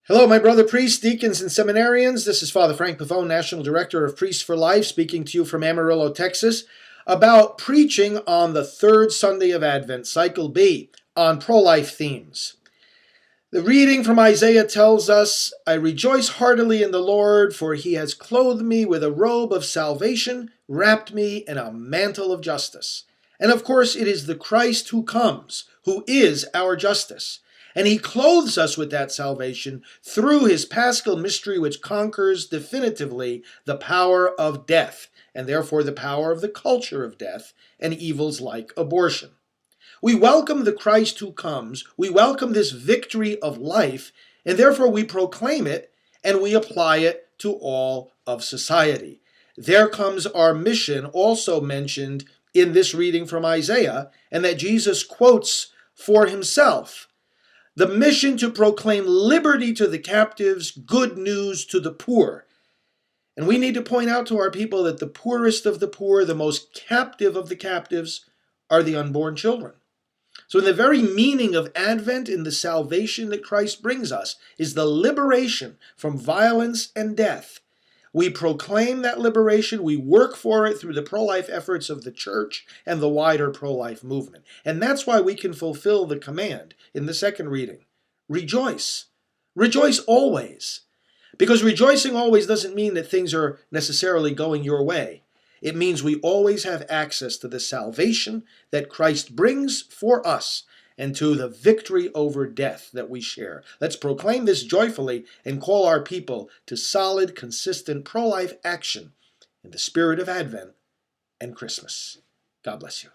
Hello, my brother priests, deacons, and seminarians. This is Father Frank Pavone, National Director of Priests for Life, speaking to you from Amarillo, Texas, about preaching on the third Sunday of Advent, Cycle B, on pro-life themes. The reading from Isaiah tells us, "I rejoice heartily in the Lord, for he has clothed me with a robe of salvation, wrapped me in a mantle of justice." And of course, it is the Christ who comes, who is our justice. And he clothes us with that salvation through his paschal mystery, which conquers definitively the power of death, and therefore the power of the culture of death and evils like abortion. We welcome the Christ who comes, we welcome this victory of life, and therefore we proclaim it and we apply it to all of society. There comes our mission, also mentioned in this reading from Isaiah, and that Jesus quotes for himself. The mission to proclaim liberty to the captives, good news to the poor. And we need to point out to our people that the poorest of the poor, the most captive of the captives, are the unborn children. So in the very meaning of Advent, in the salvation that Christ brings us, is the liberation from violence and death. We proclaim that liberation, we work for it through the pro-life efforts of the church and the wider pro-life movement. And that's why we can fulfill the command in the second reading. Rejoice. Rejoice always. Because rejoicing always doesn't mean that things are necessarily going your way. It means we always have access to the salvation that Christ brings for us and to the victory over death that we share. Let's proclaim this joyfully and call our people to solid, consistent pro-life action in the spirit of Advent and Christmas. God bless you.